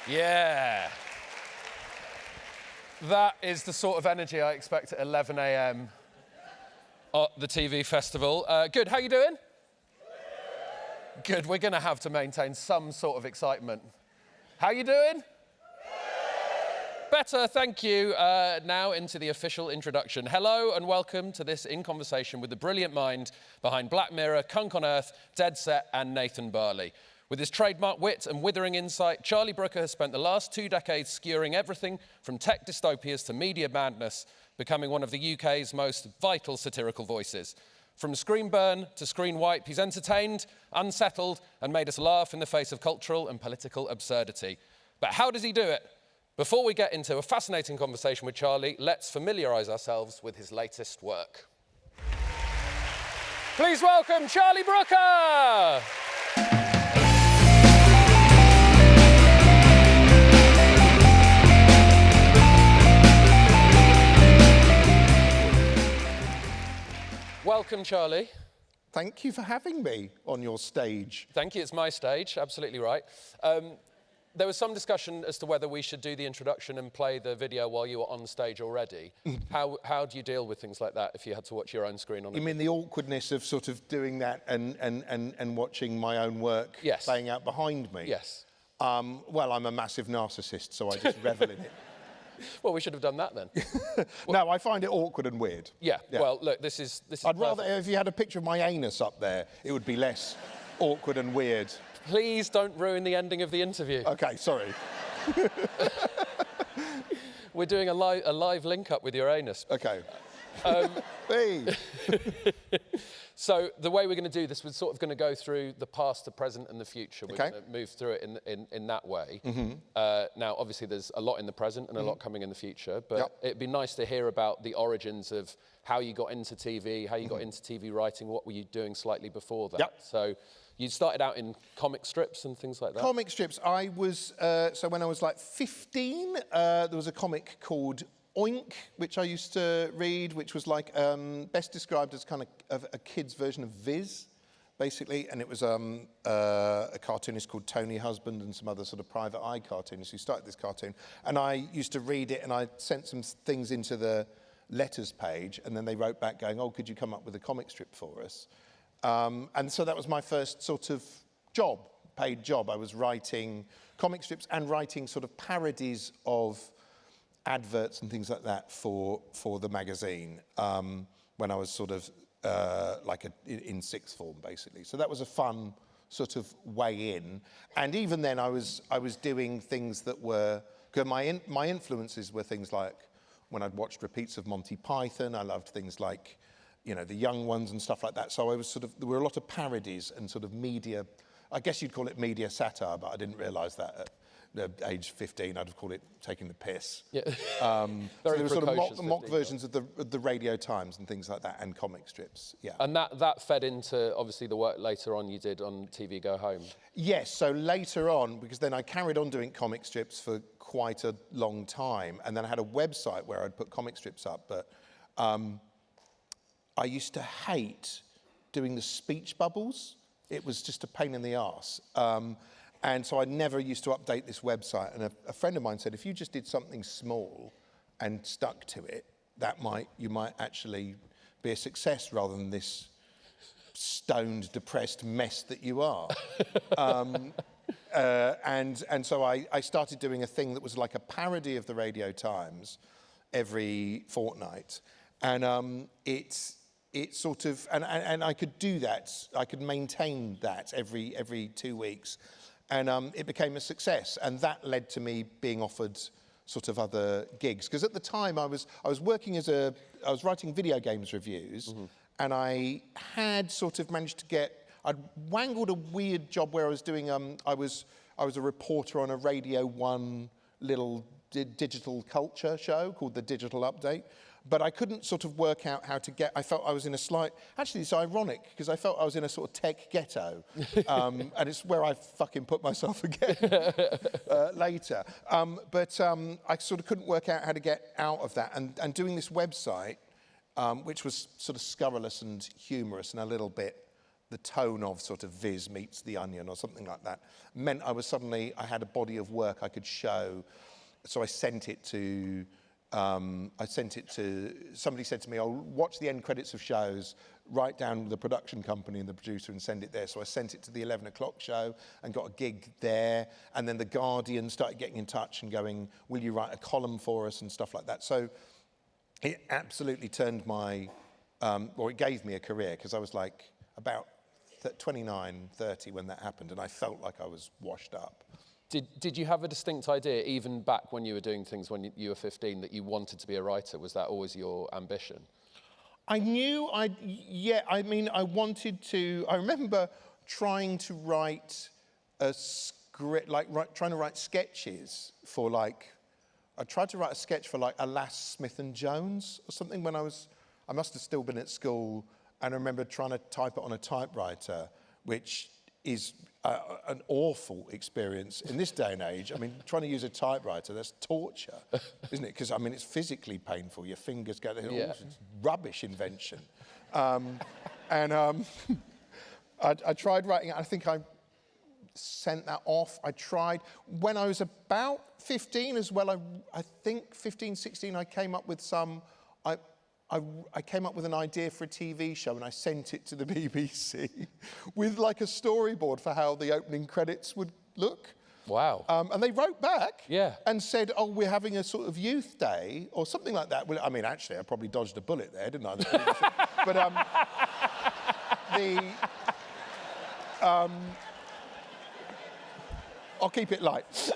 Yeah. That is the sort of energy I expect at 11 a.m. at the TV festival. Good, how you doing? Good, we're going to have to maintain some sort of excitement. How you doing? Better, thank you. Now into the official introduction. Hello and welcome to this In Conversation with the brilliant mind behind Black Mirror, Cunk on Earth, Dead Set and Nathan Barley. With his trademark wit and withering insight, Charlie Brooker has spent the last 2 decades skewering everything from tech dystopias to media madness, becoming one of the UK's most vital satirical voices. From screen burn to Screenwipe, he's entertained, unsettled, and made us laugh in the face of cultural and political absurdity. But how does he do it? Before we get into a fascinating conversation with Charlie, let's familiarise ourselves with his latest work. Please welcome Charlie Brooker! Welcome, Charlie. Thank you for having me on your stage. Thank you, it's my stage, absolutely right. There was some discussion as to whether we should do the introduction and play the video while you were on stage already. How do you deal with things like that if you had to watch your own screen on it? You mean the awkwardness of sort of doing that and watching my own work playing out behind me? Yes. Well, I'm a massive narcissist, so I just revel in it. Well, we should have done that then. No, I find it awkward and weird. Yeah. Well, look, this is I'd rather, if you had a picture of my anus up there, it would be less awkward and weird. Please don't ruin the ending of the interview. Okay, sorry. We're doing a live link-up with your anus. Okay. Hey. So the way we're going to do this, we're sort of going to go through the past, the present, and the future. We're Okay. going to move through it in that way. Now, obviously, there's a lot in the present and a lot coming in the future, but it'd be nice to hear about the origins of how you got into TV, how you got into TV writing, what were you doing slightly before that? So you started out in comic strips and things like that? Comic strips. I was, so when I was like 15, there was a comic called Oink, which I used to read, which was like best described as kind of a kid's version of Viz, basically. And it was a cartoonist called Tony Husband and some other sort of private eye cartoonists who started this cartoon. And I used to read it and I sent some things into the letters page and then they wrote back going, oh, could you come up with a comic strip for us? And so that was my first sort of job, paid job. I was writing comic strips and writing sort of parodies of adverts and things like that for the magazine when I was sort of in sixth form, basically. So that was a fun sort of way in. And even then I was doing things that were, because my influences were things like when I'd watched repeats of Monty Python, I loved things like, you know, The Young Ones and stuff like that. So I was sort of, there were a lot of parodies and sort of media, I guess you'd call it media satire, but I didn't realise that at age 15, I'd have called it taking the piss. Yeah. So there were sort of mock 15, versions of the Radio Times and things like that, and comic strips, yeah. And that fed into, obviously, the work later on you did on TV Go Home. Yes, so later on, because then I carried on doing comic strips for quite a long time, and then I had a website where I'd put comic strips up, but I used to hate doing the speech bubbles. It was just a pain in the arse. And so I never used to update this website. And a friend of mine said, if you just did something small and stuck to it, you might actually be a success rather than this stoned, depressed mess that you are. And so I started doing a thing that was like a parody of the Radio Times every fortnight. And it's sort of, and I could do that. I could maintain that every 2 weeks. And it became a success, and that led to me being offered sort of other gigs. Because at the time I was working I was writing video games reviews, and I had sort of managed to I'd wangled a weird job where I was doing, I was a reporter on a Radio 1 little digital culture show called The Digital Update. But I couldn't sort of work out how to I felt I was in a actually it's ironic, because I felt I was in a sort of tech ghetto. And it's where I fucking put myself again later. But I sort of couldn't work out how to get out of that. And doing this website, which was sort of scurrilous and humorous and a little bit the tone of sort of Viz meets The Onion or something like that, meant I had a body of work I could show. So I sent it to, somebody said to me, "Oh, watch the end credits of shows, write down the production company and the producer and send it there." So I sent it to the 11 o'clock show and got a gig there. And then The Guardian started getting in touch and going, "Will you write a column for us?" and stuff like that. So it absolutely turned it gave me a career, because I was like about 29, 30 when that happened, and I felt like I was washed up. Did you have a distinct idea, even back when you were doing things when you were 15, that you wanted to be a writer? Was that always your ambition? I knew I wanted to. I remember trying to write a script, trying to write sketches for I tried to write a sketch for Alas, Smith and Jones or something when I must have still been at school, and I remember trying to type it on a typewriter, which is an awful experience in this day and age. I mean, trying to use a typewriter, that's torture, isn't it? Because, I mean, it's physically painful. Your fingers go, it's rubbish invention. I tried writing it. I think I sent that off. I tried. When I was about 15 as well, I think 15, 16, I came up with I came up with an idea for a TV show, and I sent it to the BBC with a storyboard for how the opening credits would look. Wow. And they wrote back and said, "Oh, we're having a sort of youth day," or something like that. Well, I mean, actually, I probably dodged a bullet there, didn't I? But I'll keep it light.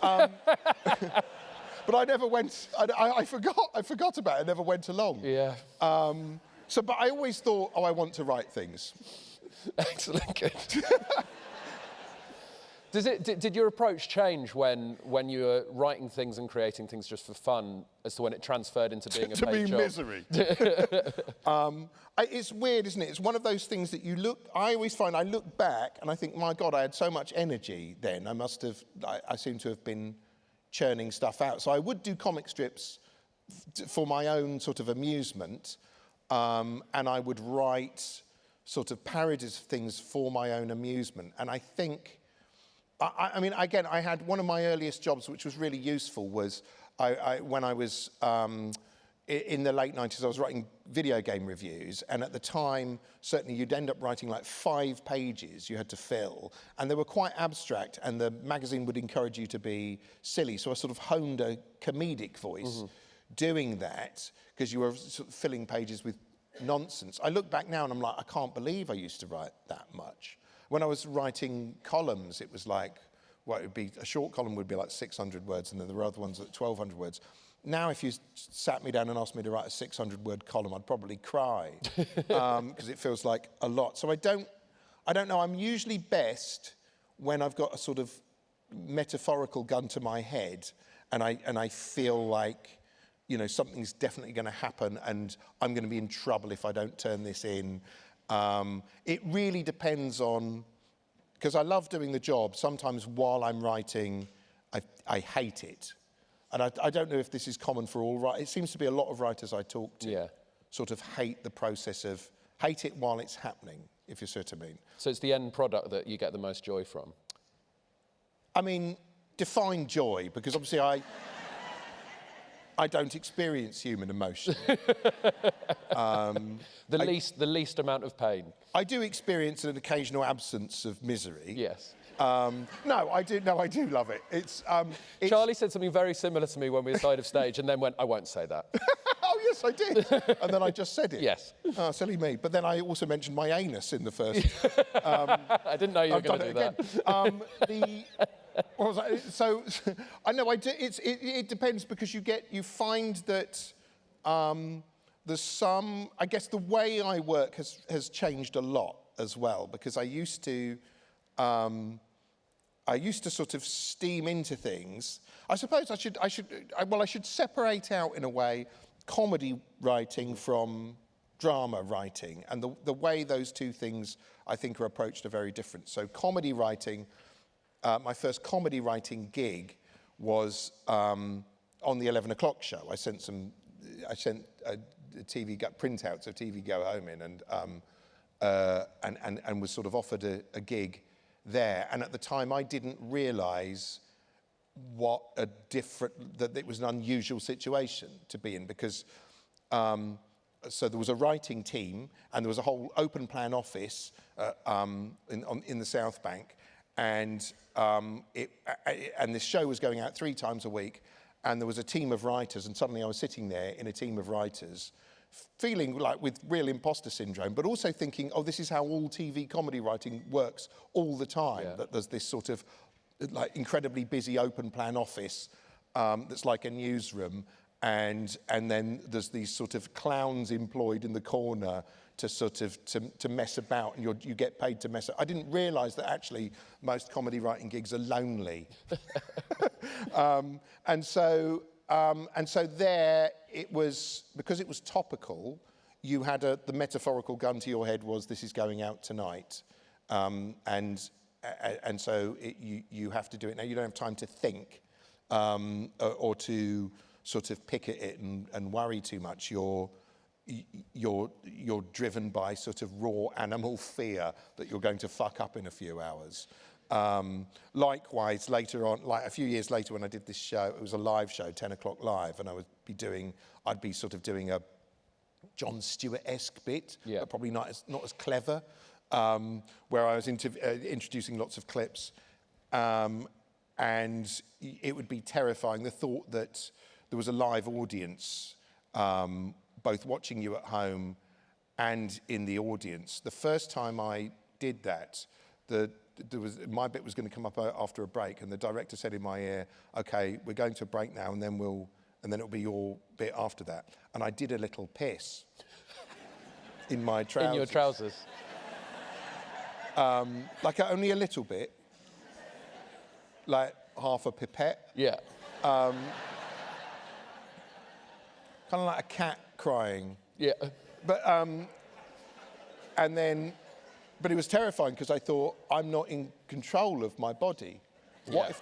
But I never went. I forgot about it. I never went along. Yeah. But I always thought, I want to write things. Excellent. Good. Did your approach change when you were writing things and creating things just for fun, as to when it transferred into being a paid job? Misery. It's weird, isn't it? It's one of those things that I always find I look back and I think, my God, I had so much energy then. I seem to have been churning stuff out. So I would do comic strips for my own sort of amusement, and I would write sort of parodies of things for my own amusement. And I think, I mean, again, I had one of my earliest jobs, which was really useful, was when I was in the late 90s, I was writing video game reviews, and at the time, certainly you'd end up writing 5 pages you had to fill, and they were quite abstract, and the magazine would encourage you to be silly, so I sort of honed a comedic voice doing that, because you were sort of filling pages with nonsense. I look back now and I'm like, I can't believe I used to write that much. When I was writing columns, it was it would be, a short column would be 600 words, and then there were other ones at 1,200 words. Now, if you sat me down and asked me to write a 600-word column, I'd probably cry, because it feels like a lot. So I don't know. I'm usually best when I've got a sort of metaphorical gun to my head, and I feel like, something's definitely going to happen, and I'm going to be in trouble if I don't turn this in. It really depends on, because I love doing the job. Sometimes while I'm writing, I hate it. And I don't know if this is common for all writers. It seems to be a lot of writers I talk to sort of hate the process of, hate it while it's happening, if you see what I mean. So it's the end product that you get the most joy from? I mean, define joy, because obviously I don't experience human emotion. The least amount of pain. I do experience an occasional absence of misery. Yes. No, I do love it. It's Charlie said something very similar to me when we were side of stage, and then went, "I won't say that." Oh, yes, I did. And then I just said it. Yes. Oh, silly me. But then I also mentioned my anus in the first. I didn't know you were going to do that. What was I? So, I know. It depends, because you find that there's some. I guess the way I work has changed a lot as well, because I used to sort of steam into things. I suppose I should separate out, in a way, comedy writing from drama writing, and the way those two things, I think, are approached are very different. So comedy writing, my first comedy writing gig was on the 11 o'clock show. I sent a TV printouts of TV Go Home in, and and was sort of offered a gig there. And at the time, I didn't realise that it was an unusual situation to be in, because so there was a writing team and there was a whole open plan office in the South Bank, and this show was going out 3 times a week, and there was a team of writers, and suddenly I was sitting there in a team of writers, feeling like with real imposter syndrome, but also thinking, oh, this is how all TV comedy writing works all the time, that there's this sort of like incredibly busy open plan office that's like a newsroom, and then there's these sort of clowns employed in the corner to sort of to mess about, and you get paid to mess. I didn't realise that actually most comedy writing gigs are lonely, and so there it was, because it was topical. You had the metaphorical gun to your head was, this is going out tonight, and so you have to do it now. You don't have time to think or to sort of pick at it and worry too much. You're driven by sort of raw animal fear that you're going to fuck up in a few hours. Likewise, later on, like a few years later, when I did this show, it was a live show, 10 o'clock live, and I'd be sort of doing a Jon Stewart-esque bit, but probably not as clever, where I was introducing lots of clips, and it would be terrifying, the thought that there was a live audience, both watching you at home and in the audience. The first time I did that, my bit was going to come up after a break, and the director said in my ear, "Okay, we're going to a break now, and then it'll be your bit after that." And I did a little piss in my trousers. In your trousers. Like only a little bit, like half a pipette. Yeah. Kind of like a cat crying. Yeah. But but it was terrifying, because I thought, I'm not in control of my body. What if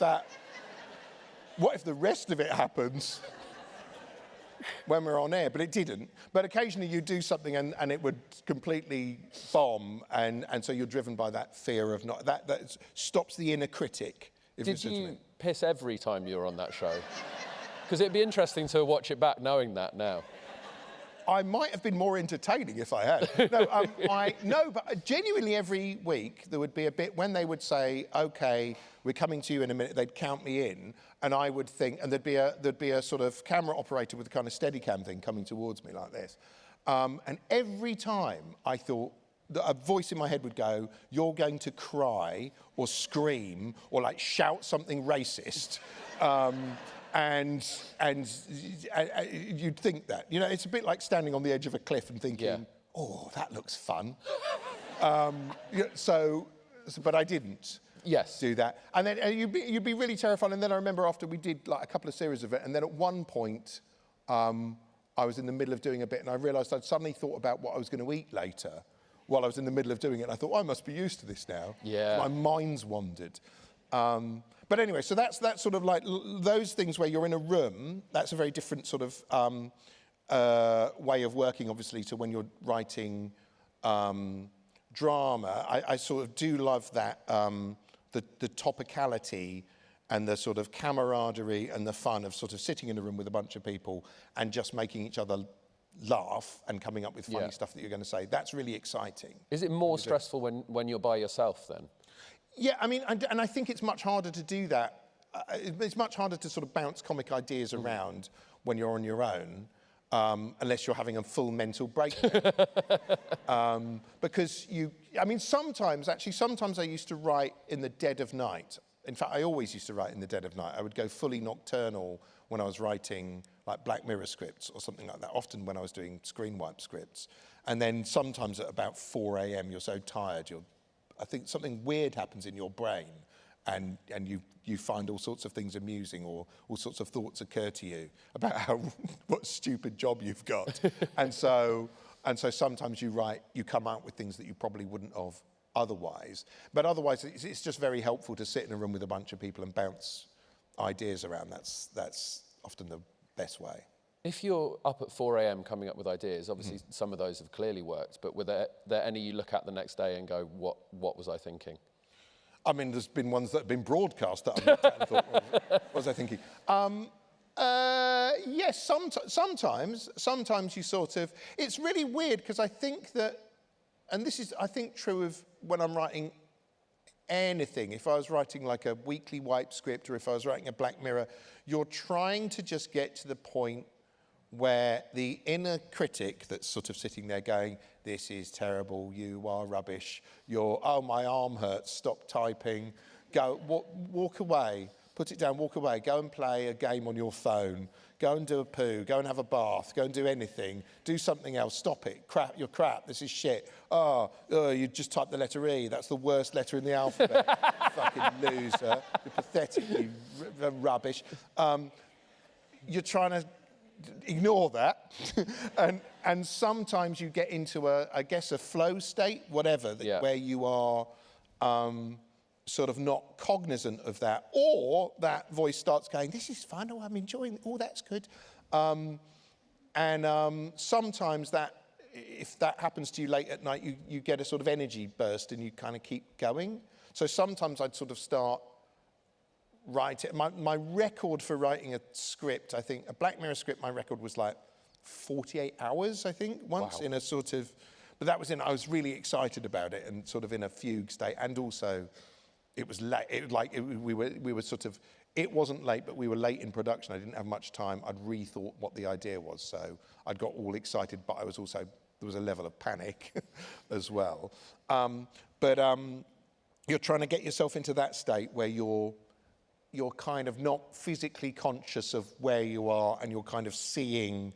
the rest of it happens when we're on air? But it didn't. But occasionally you do something and it would completely bomb, and so you're driven by that fear of not, that stops the inner critic. Did you piss every time you were on that show? Because it'd be interesting to watch it back knowing that now. I might have been more entertaining if I had. But genuinely every week there would be a bit when they would say, "Okay, we're coming to you in a minute." They'd count me in, and I would think, and there'd be a sort of camera operator with a kind of Steadicam thing coming towards me like this, and every time I thought, a voice in my head would go, "You're going to cry or scream or like shout something racist." And you'd think that. You know, it's a bit like standing on the edge of a cliff and thinking, "Oh, that looks fun." But I didn't do that. And then you'd be really terrified. And then I remember after we did like a couple of series of it, and then at one point, I was in the middle of doing a bit, and I realised I'd suddenly thought about what I was going to eat later while I was in the middle of doing it. And I thought, I must be used to this now. Yeah. My mind's wandered. But anyway, so that's sort of like those things where you're in a room. That's a very different sort of way of working, obviously, to when you're writing drama. I sort of do love that, the topicality and the sort of camaraderie and the fun of sort of sitting in a room with a bunch of people and just making each other laugh and coming up with funny stuff that you're going to say. That's really exciting. Is it more stressful when you're by yourself then? Yeah, I mean, and I think it's much harder to do that. It's much harder to sort of bounce comic ideas around when you're on your own, unless you're having a full mental breakdown. Because sometimes I used to write in the dead of night. In fact, I always used to write in the dead of night. I would go fully nocturnal when I was writing like Black Mirror scripts or something like that, often when I was doing Screenwipe scripts. And then sometimes at about 4 a.m. you're so tired, I think something weird happens in your brain, and you find all sorts of things amusing, or all sorts of thoughts occur to you about what stupid job you've got. and so sometimes you come out with things that you probably wouldn't have otherwise. But otherwise, it's just very helpful to sit in a room with a bunch of people and bounce ideas around. That's often the best way. If you're up at 4 a.m. coming up with ideas, obviously some of those have clearly worked, but were there any you look at the next day and go, what was I thinking? I mean, there's been ones that have been broadcast that I've looked at and thought, what was I thinking? Yes, sometimes you sort of, it's really weird because I think that, and this is, I think, true of when I'm writing anything. If I was writing like a weekly wipe script or if I was writing a Black Mirror, you're trying to just get to the point where the inner critic that's sort of sitting there going, this is terrible, you are rubbish, oh, my arm hurts, stop typing, go, walk away, put it down, walk away, go and play a game on your phone, go and do a poo, go and have a bath, go and do anything, do something else, stop it, you're crap, this is shit. Oh, you just typed the letter E, that's the worst letter in the alphabet, fucking loser, you're pathetic, you rubbish. You're trying to ignore that, and sometimes you get into I guess a flow state, whatever, where you are sort of not cognizant of that, or that voice starts going, this is fun, oh, I'm enjoying, oh, that's good. Sometimes that, if that happens to you late at night, you get a sort of energy burst and you kind of keep going. So sometimes I'd sort of start writing. My record for writing a script, I think, a Black Mirror script, my record was like 48 hours, I think, once. Wow. In a sort of, but that was I was really excited about it and sort of in a fugue state. And also, it was late. We were sort of, it wasn't late, but we were late in production. I didn't have much time. I'd rethought what the idea was. So I'd got all excited, but I was also, there was a level of panic as well. You're trying to get yourself into that state where you're kind of not physically conscious of where you are and you're kind of seeing,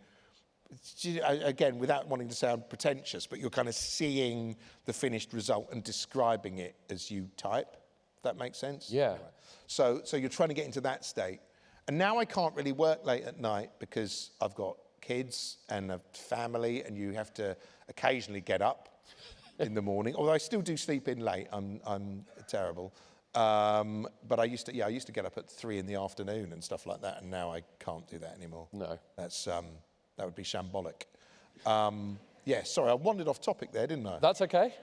again, without wanting to sound pretentious, but you're kind of seeing the finished result and describing it as you type. If that makes sense? Yeah. Anyway. So you're trying to get into that state. And now I can't really work late at night because I've got kids and a family and you have to occasionally get up in the morning. Although I still do sleep in late. I'm terrible. But I used to get up at 3 in the afternoon and stuff like that, and now I can't do that anymore. No. That's, that would be shambolic. Yeah, sorry, I wandered off topic there, didn't I? That's okay.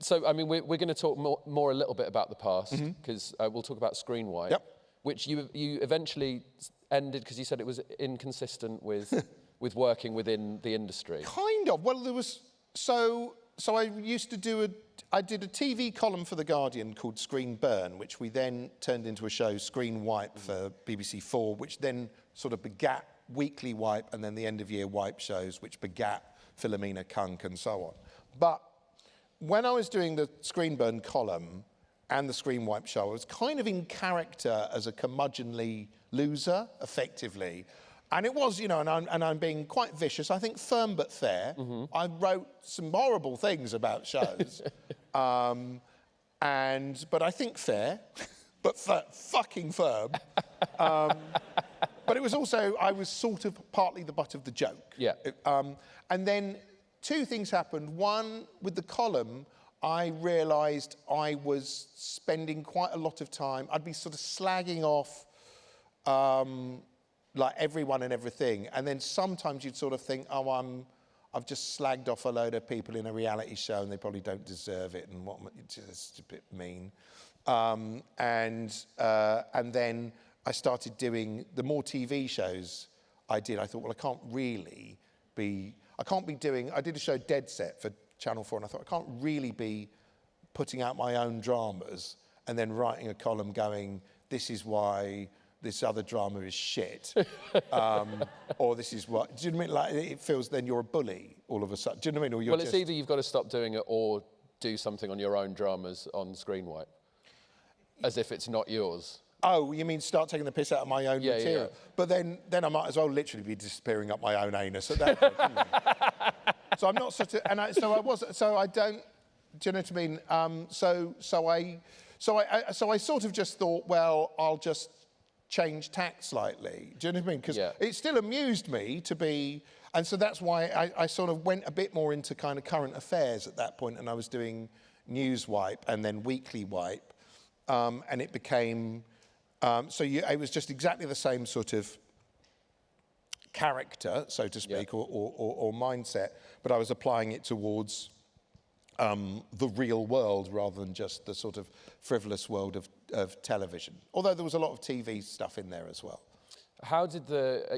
So, I mean, we're going to talk more a little bit about the past, because we'll talk about Screenwipe, which you eventually ended because you said it was inconsistent with with working within the industry. Kind of. Well, there was, so I used to I did a TV column for The Guardian called Screen Burn, which we then turned into a show, Screenwipe, for BBC 4, which then sort of begat Weekly Wipe and then the end-of-year Wipe shows, which begat Philomena, Cunk, and so on. But when I was doing the Screen Burn column and the Screenwipe show, I was kind of in character as a curmudgeonly loser, effectively. And it was, you know, and I'm being quite vicious, I think firm but fair. I wrote some horrible things about shows, but I think fair, but fucking firm. But it was also, I was sort of partly the butt of the joke. Yeah. And then two things happened. One, with the column, I realised I was spending quite a lot of time, I'd be sort of slagging off like everyone and everything. And then sometimes you'd sort of think, oh, I've just slagged off a load of people in a reality show and they probably don't deserve it and it's just a bit mean. And then I started doing the more TV shows I did. I thought, well, I did a show Dead Set for Channel 4 and I thought, I can't really be putting out my own dramas and then writing a column going, this is why this other drama is shit, or this is what, do you know what I mean? Like, it feels then you're a bully all of a sudden, do you know what I mean? Or you're it's either you've got to stop doing it or do something on your own dramas on Screenwipe, as if it's not yours. Oh, you mean start taking the piss out of my own material? Yeah. But then I might as well literally be disappearing up my own anus at that point, couldn't I? So I'm not such a, and so I don't, do you know what I mean? So I sort of just thought, well, I'll just change tack slightly. Do you know what I mean? Because it still amused me to be, and so that's why I sort of went a bit more into kind of current affairs at that point, and I was doing News Wipe and then Weekly Wipe, and it became, it was just exactly the same sort of character, so to speak, or mindset, but I was applying it towards the real world rather than just the sort of frivolous world of television. Although there was a lot of TV stuff in there as well. How did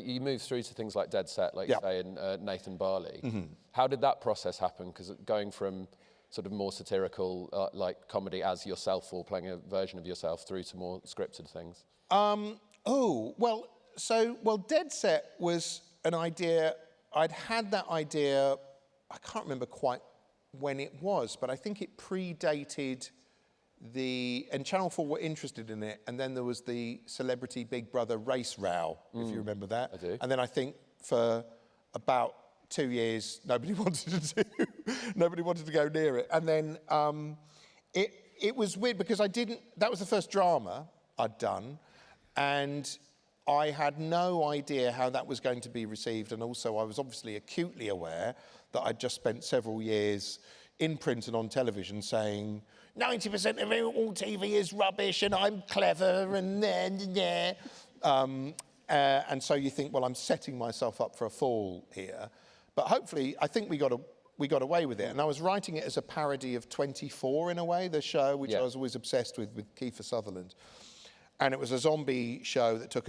you move through to things like Dead Set, like you say, in Nathan Barley? Mm-hmm. How did that process happen? Because going from sort of more satirical, like comedy as yourself or playing a version of yourself through to more scripted things? Well, Dead Set was an idea, I'd had that idea, I can't remember quite when it was, but I think it predated and Channel 4 were interested in it, and then there was the Celebrity Big Brother race row, if you remember that. I do. And then I think for about 2 years, nobody wanted to go near it. And then it was weird because that was the first drama I'd done, and I had no idea how that was going to be received, and also I was obviously acutely aware that I'd just spent several years in print and on television saying 90% of all TV is rubbish and I'm clever and and so you think, well, I'm setting myself up for a fall here. But hopefully, I think we got away with it. And I was writing it as a parody of 24 in a way, the show, which I was always obsessed with Kiefer Sutherland. And it was a zombie show that took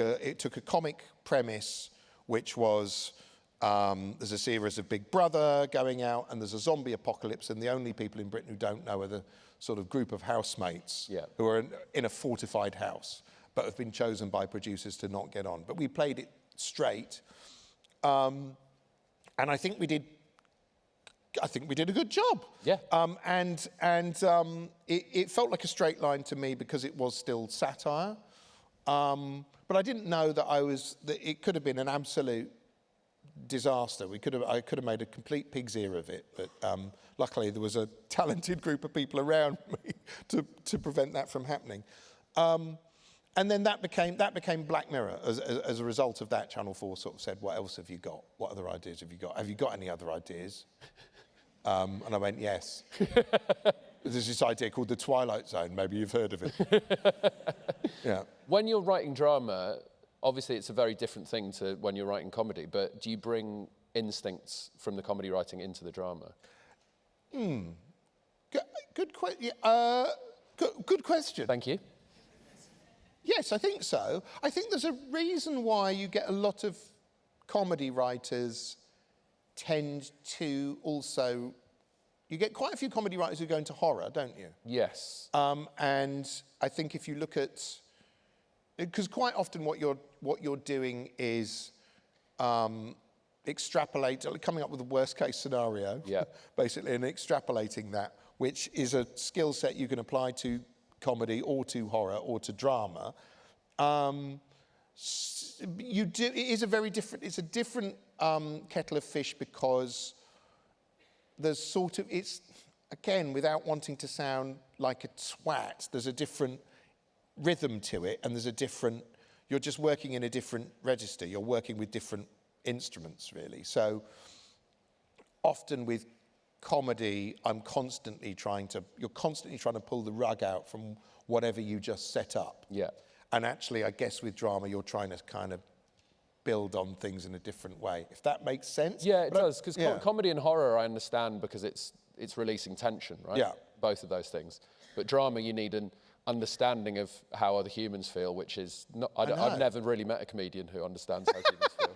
a comic premise, which was there's a series of Big Brother going out, and there's a zombie apocalypse, and the only people in Britain who don't know are the sort of group of housemates who are in a fortified house, but have been chosen by producers to not get on. But we played it straight, and I think we did a good job. Yeah. It felt like a straight line to me because it was still satire. But I didn't know that it could have been an absolute disaster. I could have made a complete pig's ear of it. But luckily there was a talented group of people around me to prevent that from happening. And then that became Black Mirror. As a result of that, Channel 4 sort of said, what else have you got? What other ideas have you got? Have you got any other ideas? And I went, yes. There's this idea called the Twilight Zone. Maybe you've heard of it. Yeah. When you're writing drama, obviously it's a very different thing to when you're writing comedy, but do you bring instincts from the comedy writing into the drama? Good question. Thank you. Yes, I think so. I think there's a reason why you get a lot of comedy writers tend to also... You get quite a few comedy writers who go into horror, don't you? Yes. And I think if you look at... Because quite often what you're doing is coming up with the worst case scenario, basically, and extrapolating that, which is a skill set you can apply to comedy or to horror or to drama. It's a different kettle of fish because there's sort of, it's, again, without wanting to sound like a twat, there's a different rhythm to it, and you're just working in a different register. You're working with different instruments, really. So often with comedy, you're constantly trying to pull the rug out from whatever you just set up. Yeah. And actually, I guess with drama, you're trying to kind of build on things in a different way, if that makes sense. Yeah, it does, because comedy and horror I understand because it's releasing tension, right? Yeah. Both of those things. But drama, you need an understanding of how other humans feel, which is not... I've never really met a comedian who understands how humans feel.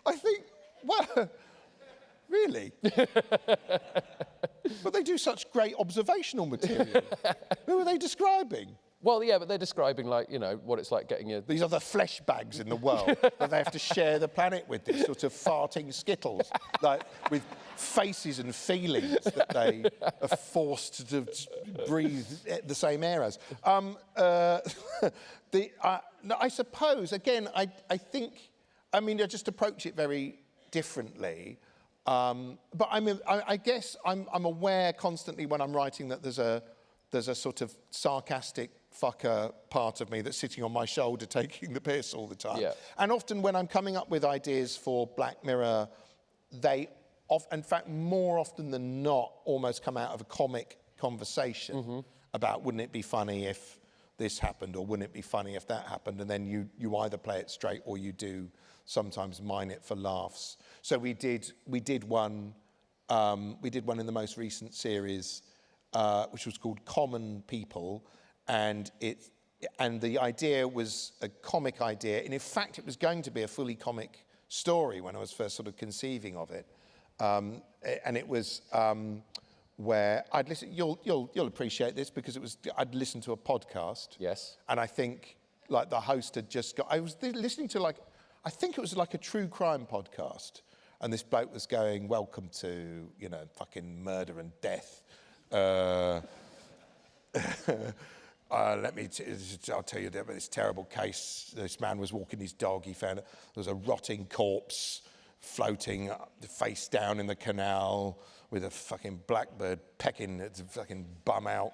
I think... Well... Really? But they do such great observational material. Who are they describing? Well, yeah, but they're describing, like, you know, what it's like getting your... These are the flesh bags in the world that they have to share the planet with, these sort of farting skittles, like, with faces and feelings that they are forced to breathe the same air as. I suppose, again, I think, I mean, I just approach it very differently. But I guess I'm aware constantly when I'm writing that there's a sort of sarcastic fucker part of me that's sitting on my shoulder taking the piss all the time. Yeah. And often when I'm coming up with ideas for Black Mirror, in fact, more often than not, almost come out of a comic conversation about wouldn't it be funny if this happened, or wouldn't it be funny if that happened? And then you either play it straight or you do sometimes mine it for laughs. So we did one in the most recent series, which was called Common People, and the idea was a comic idea, and in fact it was going to be a fully comic story when I was first sort of conceiving of it, and it was where I'd listen. You'll appreciate this because I'd listened to a podcast. Yes. And I think like the host had just got. I was listening to I think it was like a true crime podcast, and this bloke was going, "Welcome to fucking murder and death." I'll tell you about this terrible case. This man was walking his dog. He found there was a rotting corpse floating face down in the canal with a fucking blackbird pecking its fucking bum out.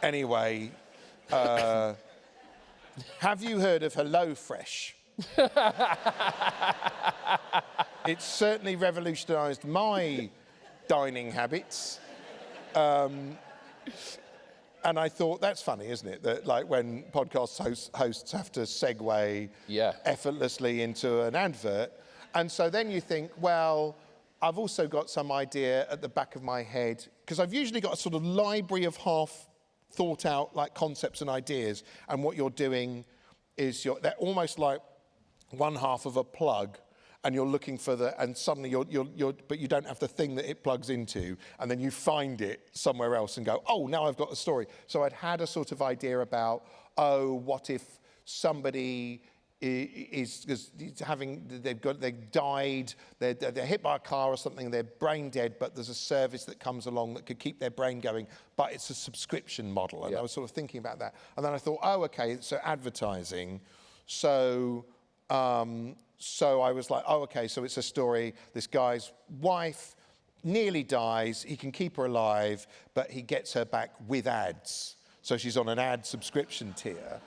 Anyway, have you heard of HelloFresh? It's certainly revolutionised my dining habits. And I thought, that's funny, isn't it? That like when podcast hosts have to segue effortlessly into an advert. And so then you think, well, I've also got some idea at the back of my head, because I've usually got a sort of library of half thought out like concepts and ideas. And what you're doing is they're almost like one half of a plug, and you're looking for and suddenly but you don't have the thing that it plugs into, and then you find it somewhere else and go, oh, now I've got a story. So I'd had a sort of idea about, what if somebody they've died, they're hit by a car or something, they're brain dead, but there's a service that comes along that could keep their brain going, but it's a subscription model. And I was sort of thinking about that. And then I thought, okay, so advertising. So I was like, okay, so it's a story. This guy's wife nearly dies. He can keep her alive, but he gets her back with ads. So she's on an ad subscription tier.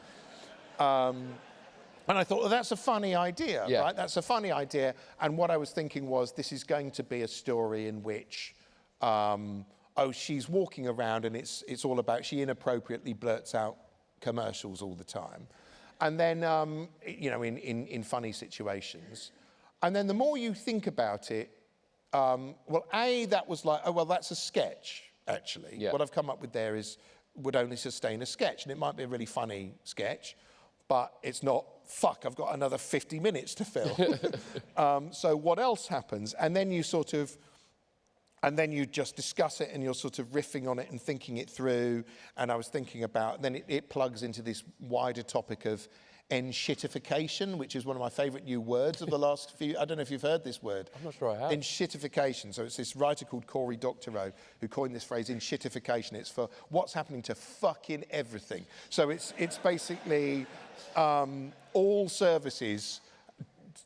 And I thought, well, that's a funny idea, right? That's a funny idea. And what I was thinking was, this is going to be a story in which, she's walking around and it's all about, she inappropriately blurts out commercials all the time. And then, in funny situations. And then the more you think about it, that was like, that's a sketch, actually. Yeah. What I've come up with there would only sustain a sketch. And it might be a really funny sketch, but it's not, I've got another 50 minutes to fill. So what else happens? And then you just discuss it and you're sort of riffing on it and thinking it through. And I was thinking about, then it plugs into this wider topic of enshittification, which is one of my favourite new words of the last few, I don't know if you've heard this word. I'm not sure I have. Enshittification. So it's this writer called Cory Doctorow who coined this phrase, enshittification. It's for what's happening to fucking everything. So it's basically all services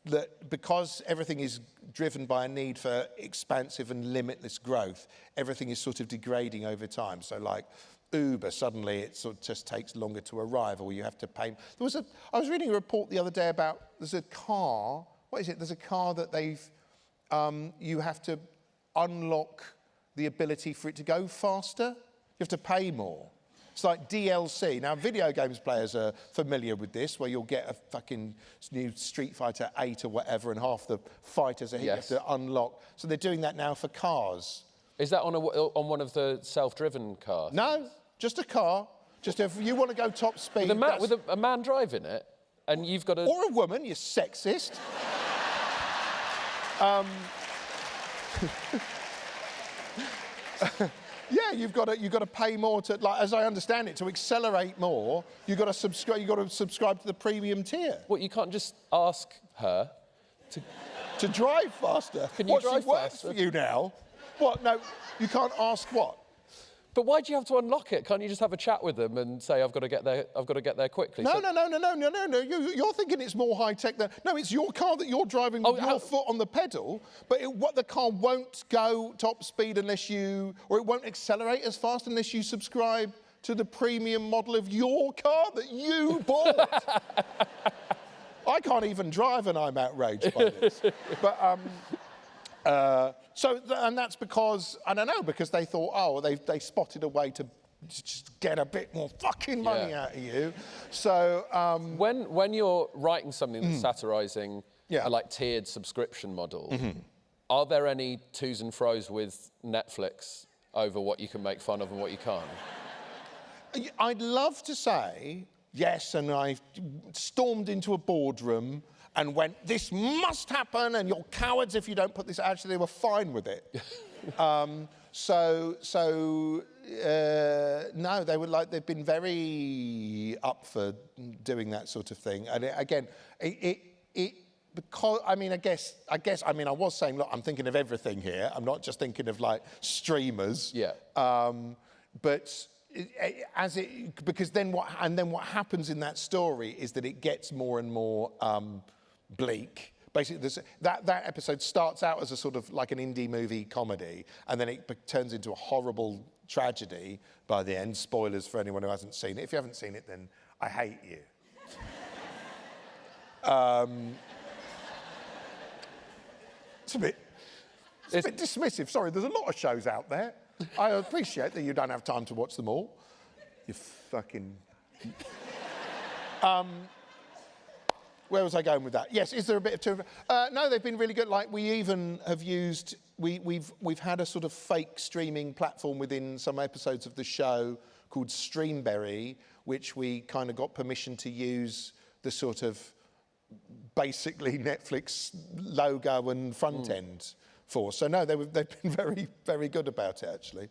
that, because everything is driven by a need for expansive and limitless growth, everything is sort of degrading over time. So like Uber, suddenly it sort of just takes longer to arrive, or you have to pay. I was reading a report the other day about, there's a car, there's a car that you have to unlock the ability for it to go faster. You have to pay more. It's like DLC. Now, video games players are familiar with this, where you'll get a fucking new Street Fighter 8 or whatever, and half the fighters are here, you have to unlock. So they're doing that now for cars. Is that on one of the self-driven cars? No, just a car. Just if you want to go top speed. With a man driving it, and you've got to... Or a woman, you sexist. Yeah, you've got to pay more to, like, as I understand it, to accelerate more. You've got to subscribe to the premium tier. What, you can't just ask her to drive faster? Can you drive she works faster? For you now? What? No, you can't ask what? But why do you have to unlock it? Can't you just have a chat with them and say, I've got to get there quickly? No. You're thinking it's more high-tech than... No, it's your car that you're driving with your foot on the pedal, but the car won't go top speed unless you... Or it won't accelerate as fast unless you subscribe to the premium model of your car that you bought. I can't even drive and I'm outraged by this. But... and that's because, I don't know, because they thought, they spotted a way to just get a bit more fucking money out of you. So when you're writing something that's satirising a like tiered subscription model, are there any twos and fro's with Netflix over what you can make fun of and what you can't? I'd love to say yes, and I stormed into a boardroom and went, this must happen, and you're cowards if you don't put this. Actually, they were fine with it. No, they've been very up for doing that sort of thing. And because, I was saying, look, I'm thinking of everything here. I'm not just thinking of like streamers. Yeah. Because then what happens in that story is that it gets more and more bleak. Basically, that episode starts out as a sort of like an indie movie comedy, and then it turns into a horrible tragedy by the end. Spoilers for anyone who hasn't seen it. If you haven't seen it, then I hate you. It's a bit dismissive. Sorry, there's a lot of shows out there. I appreciate that you don't have time to watch them all. You fucking... Where was I going with that? Yes, is there a bit of... no, they've been really good. Like, we even have used... We've had a sort of fake streaming platform within some episodes of the show called Streamberry, which we kind of got permission to use the sort of basically Netflix logo and front end for. So no, they've been very, very good about it, actually.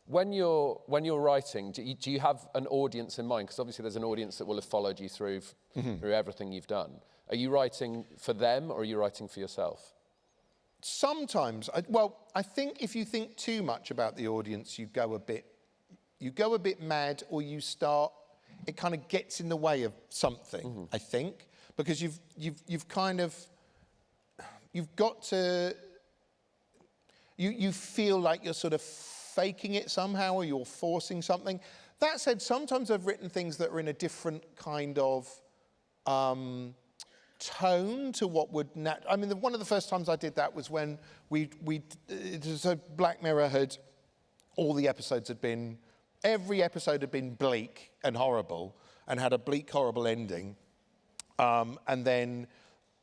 When you're writing, do you have an audience in mind? Because obviously there's an audience that will have followed you through everything you've done. Are you writing for them or are you writing for yourself? Sometimes. I think if you think too much about the audience, you go a bit mad, or you start. It kind of gets in the way of something. I think, because you've got to. You feel like you're sort of faking it somehow, or you're forcing something. That said, sometimes I've written things that are in a different kind of tone to what would... one of the first times I did that was when Black Mirror had... All the episodes had been... Every episode had been bleak and horrible and had a bleak, horrible ending. And then...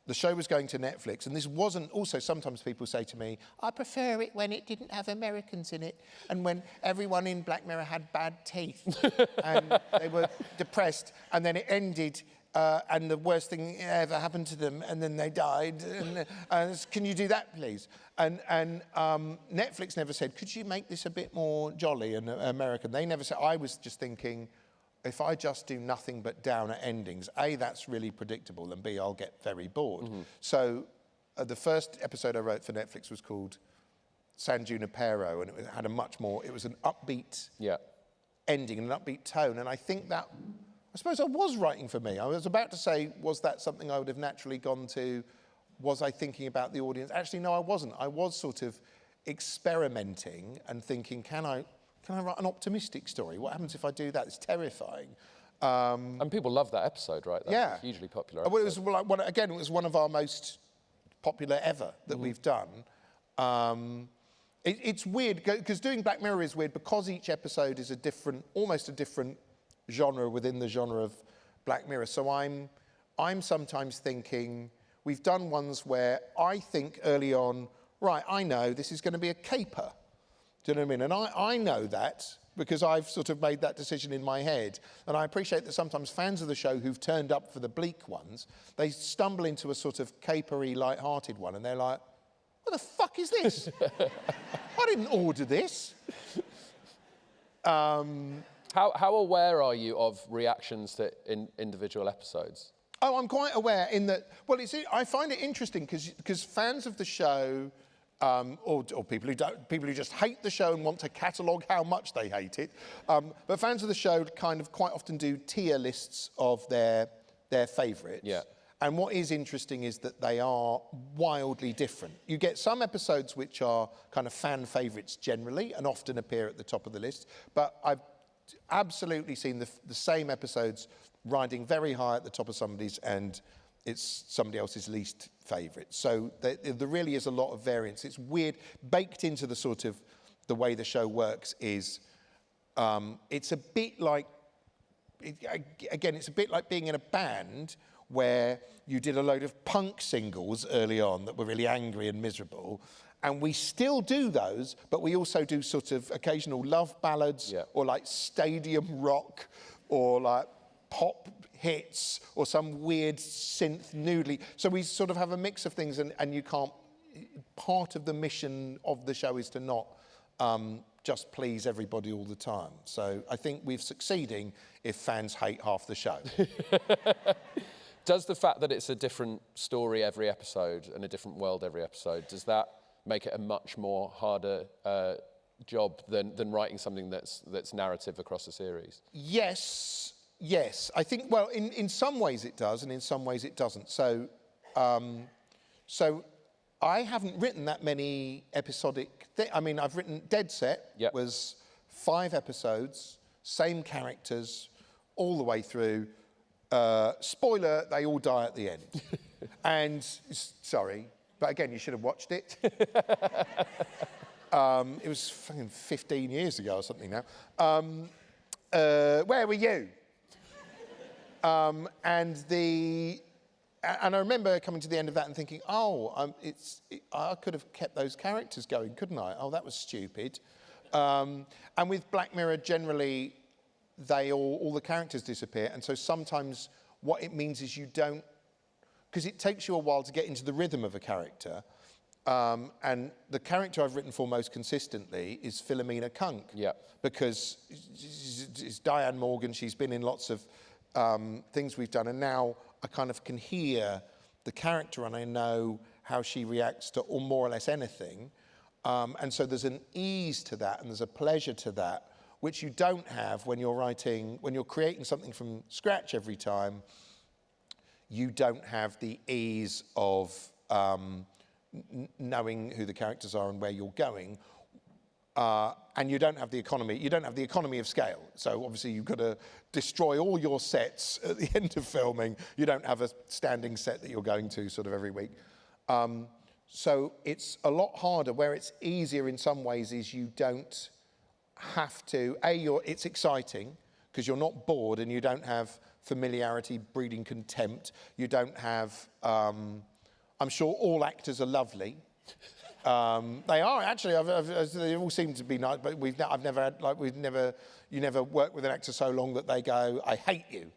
The show was going to Netflix, and this wasn't... Also, sometimes people say to me, I prefer it when it didn't have Americans in it, and when everyone in Black Mirror had bad teeth, and they were depressed, and then it ended, and the worst thing ever happened to them, and then they died, and can you do that, please? And Netflix never said, could you make this a bit more jolly and American? They never said... I was just thinking... If I just do nothing but downer endings, A, that's really predictable, and B, I'll get very bored. So the first episode I wrote for Netflix was called San Junipero, and it had a much more... It was an upbeat ending and an upbeat tone, and I think that... I suppose I was writing for me. I was about to say, was that something I would have naturally gone to? Was I thinking about the audience? Actually, no, I wasn't. I was sort of experimenting and thinking, Can I write an optimistic story? What happens if I do that? It's terrifying. And people love that episode, right? That's a hugely popular episode. Well, it was it was one of our most popular ever that we've done. It's weird, because doing Black Mirror is weird, because each episode is almost a different genre within the genre of Black Mirror. So I'm sometimes thinking, we've done ones where I think early on, right, I know this is going to be a caper. Do you know what I mean? And I know that because I've sort of made that decision in my head. And I appreciate that sometimes fans of the show who've turned up for the bleak ones, they stumble into a sort of capery, light-hearted one, and they're like, what the fuck is this? I didn't order this. How aware are you of reactions to individual episodes? Oh, I'm quite aware in that... Well, I find it interesting because fans of the show... or people who just hate the show and want to catalogue how much they hate it. But fans of the show kind of quite often do tier lists of their favourites. Yeah. And what is interesting is that they are wildly different. You get some episodes which are kind of fan favourites generally and often appear at the top of the list. But I've absolutely seen the same episodes riding very high at the top of somebody's and it's somebody else's least favourite. So there really is a lot of variance. It's weird. Baked into the sort of the way the show works is It's a bit like, it's a bit like being in a band where you did a load of punk singles early on that were really angry and miserable. And we still do those, but we also do sort of occasional love ballads or like stadium rock or like pop hits or some weird synth noodly. So we sort of have a mix of things, and you can't, part of the mission of the show is to not just please everybody all the time. So I think we're succeeding if fans hate half the show. Does the fact that it's a different story every episode and a different world every episode, does that make it a much more harder job than writing something that's narrative across a series? Yes. I think, well, in some ways it does, and in some ways it doesn't. So I haven't written that many episodic I mean, I've written Dead Set, was 5 episodes, same characters, all the way through. Spoiler, they all die at the end. And, sorry, but again, you should have watched it. It was fucking 15 years ago or something now. Where were you? And I remember coming to the end of that and thinking, I could have kept those characters going, couldn't I? Oh, that was stupid. And with Black Mirror, generally, all the characters disappear. And so sometimes what it means is you don't, because it takes you a while to get into the rhythm of a character. And the character I've written for most consistently is Philomena Cunk. Because it's Diane Morgan, she's been in lots of things we've done, and now I kind of can hear the character and I know how she reacts to more or less anything. And so there's an ease to that and there's a pleasure to that, which you don't have when you're creating something from scratch every time. You don't have the ease of knowing who the characters are and where you're going. And you don't have the economy of scale. So obviously you've got to destroy all your sets at the end of filming. You don't have a standing set that you're going to sort of every week. So it's a lot harder. Where it's easier in some ways is you don't have to, it's exciting because you're not bored and you don't have familiarity breeding contempt. You don't have, I'm sure all actors are lovely. They are actually. They all seem to be nice, but you never work with an actor so long that they go, "I hate you,"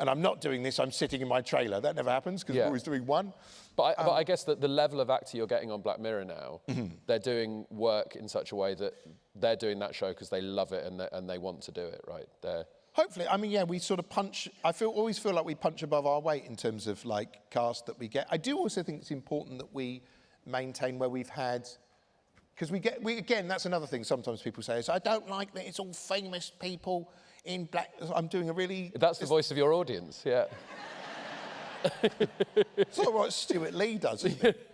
and I'm not doing this. I'm sitting in my trailer. That never happens because we're always doing one. But I guess that the level of actor you're getting on Black Mirror now, they're doing work in such a way that they're doing that show because they love it and they want to do it, right? Hopefully, I mean, we sort of punch. Always feel like we punch above our weight in terms of like cast that we get. I do also think it's important that we maintain where we've had, because again, that's another thing sometimes people say is, I don't like that it's all famous people in black. I'm doing a really... That's the voice of your audience, yeah. It's like what Stuart Lee does, isn't it?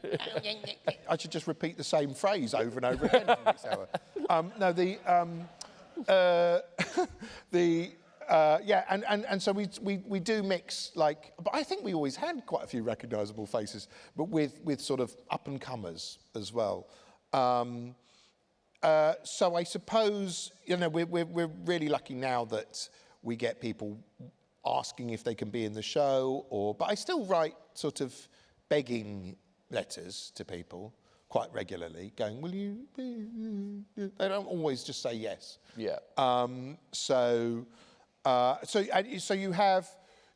I should just repeat the same phrase over and over again for the next hour. And so we do mix, like, but I think we always had quite a few recognisable faces, but with sort of up-and-comers as well. So I suppose, we're really lucky now that we get people asking if they can be in the show, but I still write sort of begging letters to people quite regularly, going, will you be? They don't always just say yes. Yeah. So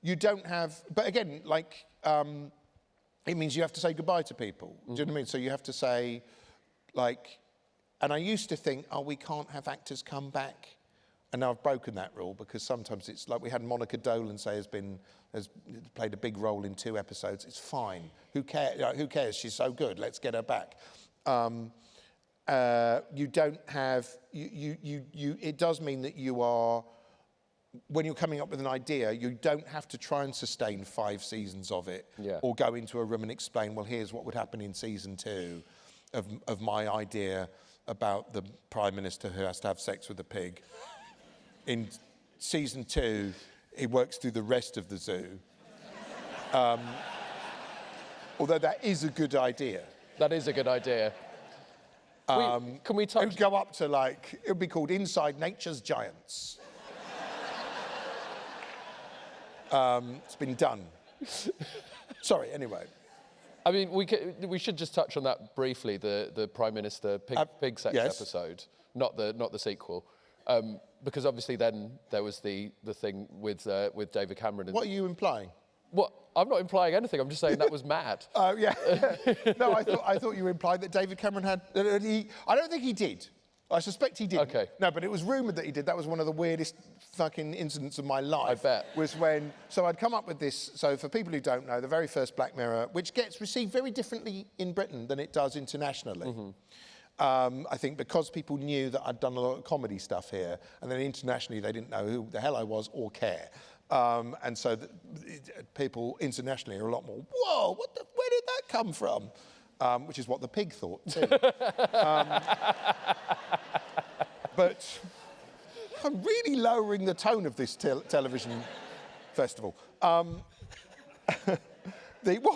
you don't have, but again, like, it means you have to say goodbye to people. Do you know what I mean? So you have to say, like, and I used to think, we can't have actors come back. And now I've broken that rule because sometimes it's like we had Monica Dolan say has played a big role in 2 episodes. It's fine. Who cares? Who cares? She's so good. Let's get her back. You don't have, it does mean that you are, when you're coming up with an idea, you don't have to try and sustain 5 seasons of it, or go into a room and explain, well, here's what would happen in season 2 of my idea about the Prime Minister who has to have sex with a pig. In season 2, he works through the rest of the zoo. Although that is a good idea. That is a good idea. Can we It touch? would go up to like, it would be called Inside Nature's Giants. It's been done. Sorry, anyway. I mean, we should just touch on that briefly. The Prime Minister pig sex yes. episode, not the sequel, because obviously then there was the thing with David Cameron. What are you implying? What? I'm not implying anything. I'm just saying that was mad. Oh, yeah. No, I thought you implied that David Cameron had... I don't think he did. I suspect he didn't. Okay. No, but it was rumoured that he did. That was one of the weirdest fucking incidents of my life. I bet. Was when... So I'd come up with this... So for people who don't know, the very first Black Mirror, which gets received very differently in Britain than it does internationally. Mm-hmm. I think because people knew that I'd done a lot of comedy stuff here, and then internationally they didn't know who the hell I was or care. And so people internationally are a lot more, whoa, where did that come from? Which is what the pig thought too. But I'm really lowering the tone of this television festival. What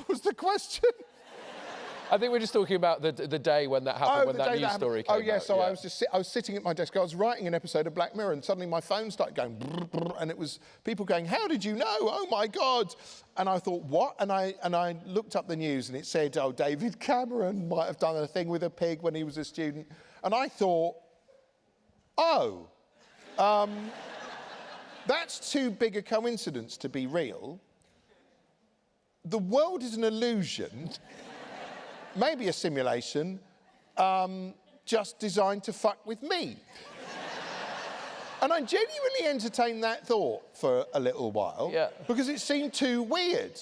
was the question? I think we're just talking about the day when that happened, when that news story came out. Oh, yeah, so I was sitting at my desk, I was writing an episode of Black Mirror, and suddenly my phone started going, brr, brr, and it was people going, how did you know? Oh, my God. And I thought, what? And I looked up the news, and it said, oh, David Cameron might have done a thing with a pig when he was a student. And I thought, oh, that's too big a coincidence to be real. The world is an illusion. Maybe a simulation, just designed to fuck with me. And I genuinely entertained that thought for a little while, because it seemed too weird,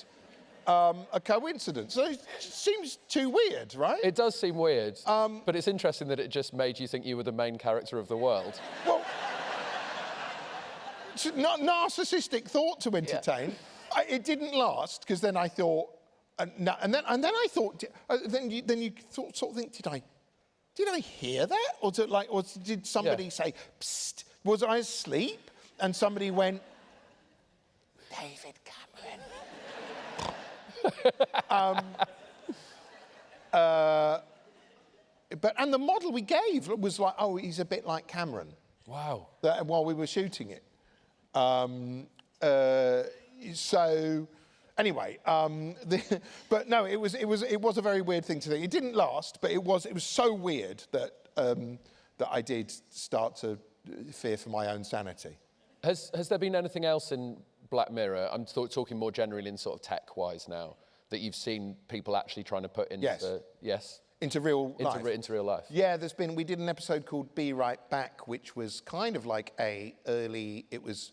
a coincidence. So it seems too weird, right? It does seem weird, but it's interesting that it just made you think you were the main character of the world. Well, it's not narcissistic thought to entertain. Yeah. It didn't last, because then I thought, and then I thought, then you sort of think, did I hear that, or did somebody say, psst? Was I asleep? And somebody went, David Cameron. And the model we gave was like, oh, he's a bit like Cameron. Wow. While we were shooting it. So. Anyway, but no, it was a very weird thing to think. It didn't last, but it was so weird that that I did start to fear for my own sanity. Has there been anything else in Black Mirror? I'm talking more generally in sort of tech-wise now, that you've seen people actually trying to put into into real life. Into real life. Yeah, we did an episode called Be Right Back, which was kind of like it's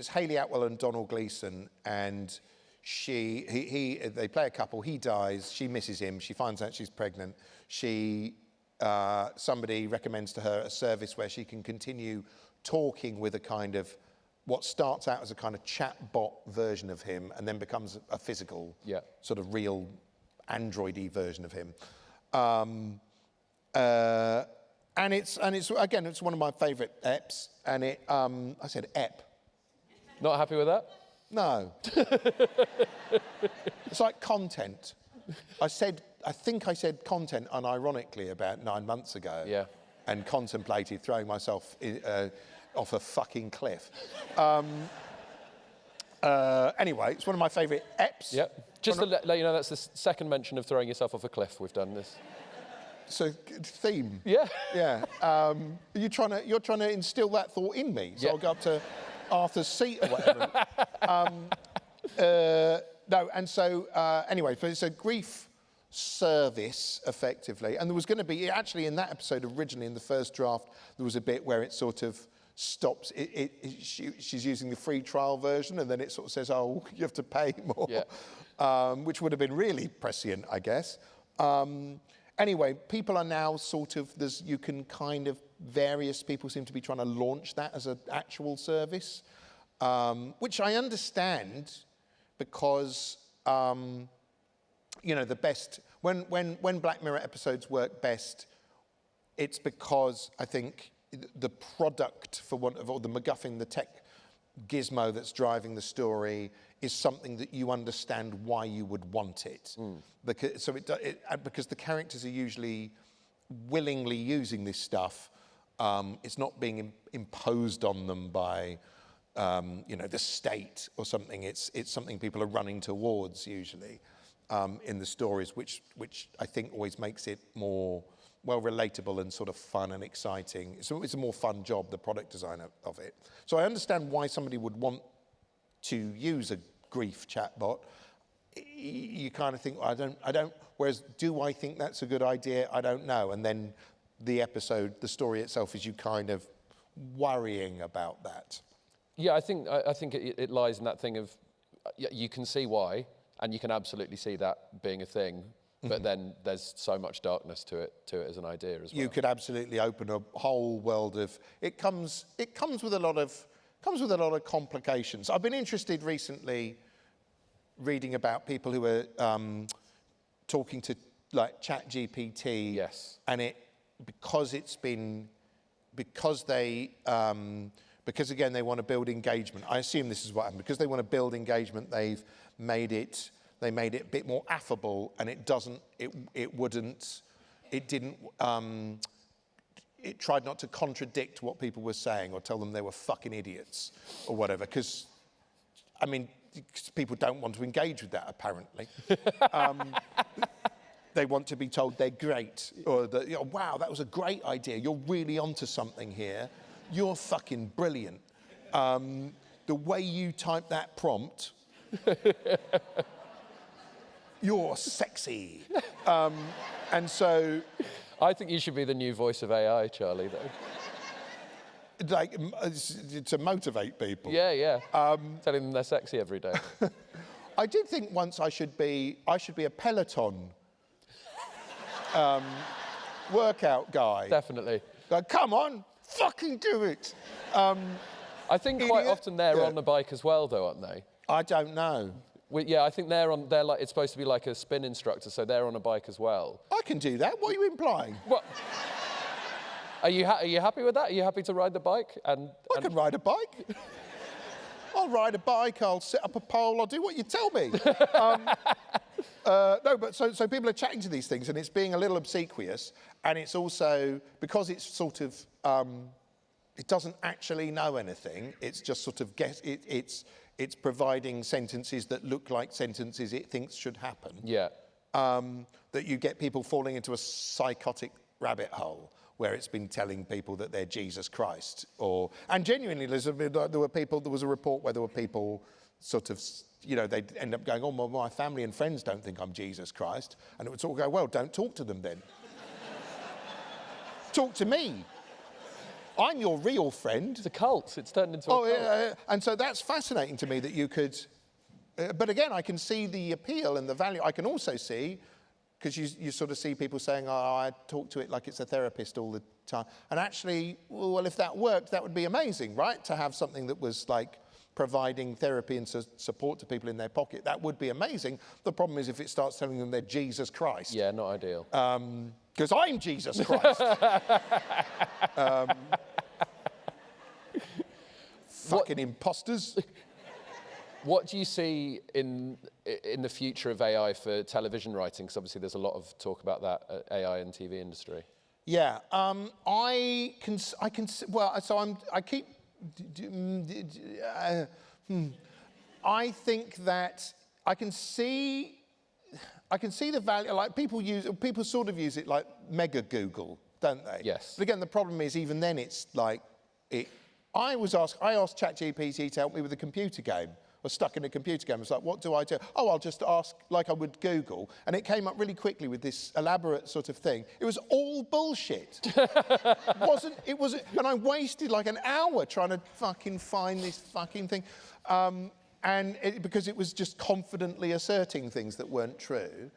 Hayley Atwell and Donald Gleeson, and they play a couple, he dies, she misses him, she finds out she's pregnant, somebody recommends to her a service where she can continue talking with a kind of, what starts out as a kind of chatbot version of him and then becomes a physical, sort of real android-y version of him. And it's again, it's one of my favourite eps, and I said ep. Not happy with that? No. It's like content. I think I said content unironically about 9 months ago. Yeah. And contemplated throwing myself off a fucking cliff. Anyway, it's one of my favourite eps. Yep. Just to let you know, that's the second mention of throwing yourself off a cliff we've done this. So, theme. Yeah. Yeah. You're trying to instill that thought in me. So I'll go up to Arthur's seat or whatever. No, and so, anyway, so it's a grief service, effectively. And there was going to be, actually in that episode originally, in the first draft, there was a bit where it sort of stops. She's using the free trial version, and then it sort of says, oh, you have to pay more, which would have been really prescient, I guess. Anyway, people are now sort of, various people seem to be trying to launch that as an actual service, which I understand because, the best, when Black Mirror episodes work best, it's because I think the product, for want of, or the MacGuffin, the tech gizmo that's driving the story is something that you understand why you would want it. Because the characters are usually willingly using this stuff. It's not being imposed on them by, the state or something. It's something people are running towards usually in the stories, which I think always makes it more relatable and sort of fun and exciting. It's a more fun job, the product design of it. So I understand why somebody would want to use a grief chatbot. You kind of think, I don't. Whereas, do I think that's a good idea? I don't know. And then the story itself, is you kind of worrying about that. Yeah, I think it lies in that thing of you can see why, and you can absolutely see that being a thing, but then there's so much darkness to it as an idea as well. You could absolutely open a whole world of it. Comes with a lot of complications. I've been interested recently reading about people who are talking to like ChatGPT. Yes. And because again they want to build engagement. I assume this is what happened. Because they want to build engagement, they made it a bit more affable, and it tried not to contradict what people were saying or tell them they were fucking idiots or whatever. Because, people don't want to engage with that, apparently. They want to be told they're great, or that, wow, that was a great idea. You're really onto something here. You're fucking brilliant. The way you type that prompt, you're sexy. And so... I think you should be the new voice of AI, Charlie, though. Like, to motivate people. Yeah. Telling them they're sexy every day. I did think once I should be a Peloton workout guy. Definitely. Like, come on, fucking do it. I think quite often they're on the bike as well, though, aren't they? I don't know. I think they're like, it's supposed to be like a spin instructor, so they're on a bike as well. I can do that. What are you implying? What? Are you happy with that? Are you happy to ride the bike? I can ride a bike. I'll ride a bike. I'll set up a pole. I'll do what you tell me. No, but so people are chatting to these things, and it's being a little obsequious, and it's also because it's sort of it doesn't actually know anything. It's just sort of it's providing sentences that look like sentences it thinks should happen. Yeah. That you get people falling into a psychotic rabbit hole where it's been telling people that they're Jesus Christ, and genuinely there was a report where there were people sort of, they'd end up going, oh, well, my family and friends don't think I'm Jesus Christ, and it would sort of go, well, don't talk to them then. Talk to me. I'm your real friend. It's a cult. It's turned into a cult. Yeah. And so that's fascinating to me that you could... but again, I can see the appeal and the value. I can also see, because you sort of see people saying, oh, I talk to it like it's a therapist all the time. And actually, well, if that worked, that would be amazing, right? To have something that was like providing therapy and support to people in their pocket. That would be amazing. The problem is if it starts telling them they're Jesus Christ. Yeah, not ideal. Because I'm Jesus Christ. Fucking imposters. What do you see in the future of AI for television writing? Because obviously there's a lot of talk about that AI and TV industry. Yeah, I think that I can see the value. Like people sort of use it like mega Google, don't they? Yes. But again, the problem is even then it's like I asked ChatGPT to help me with a computer game. I was stuck in a computer game. I was like, what do I do? Oh, I'll just ask like I would Google. And it came up really quickly with this elaborate sort of thing. It was all bullshit. And I wasted like an hour trying to fucking find this fucking thing. Because it was just confidently asserting things that weren't true.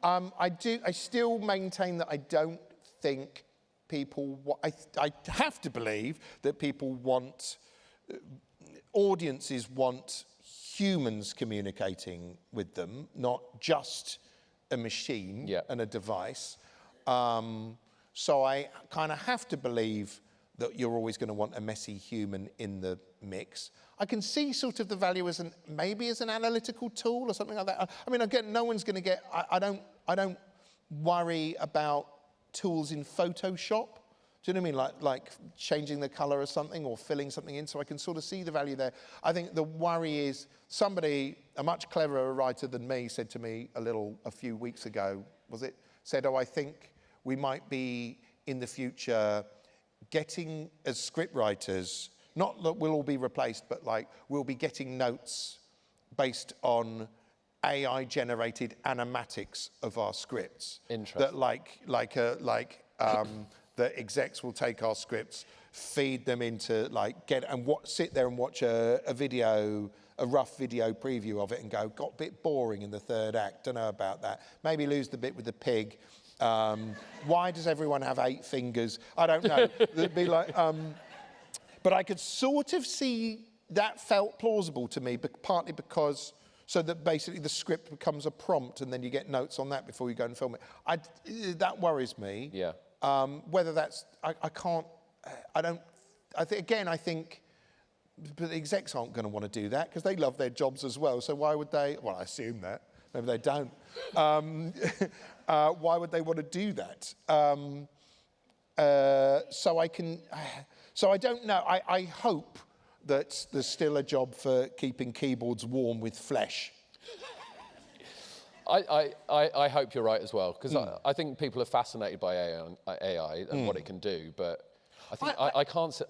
I still maintain that I don't think people, I have to believe that people want, audiences want humans communicating with them, not just a machine and a device. So I kind of have to believe that you're always going to want a messy human in the mix. I can see sort of the value as maybe as an analytical tool or something like that. I mean, again, no one's going to get. I don't worry about tools in Photoshop. Do you know what I mean? Like changing the colour of something or filling something in, so I can sort of see the value there. I think the worry is somebody, a much cleverer writer than me, said to me a few weeks ago, said, I think we might be in the future getting, as script writers, not that we'll all be replaced, but like we'll be getting notes based on AI-generated animatics of our scripts. Interesting. That that execs will take our scripts, feed them into sit there and watch a rough video preview of it and go, got a bit boring in the third act, don't know about that. Maybe lose the bit with the pig. Why does everyone have 8 fingers? I don't know. It'd be like, but I could sort of see that felt plausible to me, but partly because, so that basically the script becomes a prompt and then you get notes on that before you go and film it. That worries me. Yeah. Whether that's, I think, but the execs aren't going to want to do that because they love their jobs as well. So why would they? Well, I assume that. Maybe they don't. Why would they want to do that? So I don't know. I hope that there's still a job for keeping keyboards warm with flesh. I hope you're right as well, because I think people are fascinated by AI and what it can do, but I think I can't.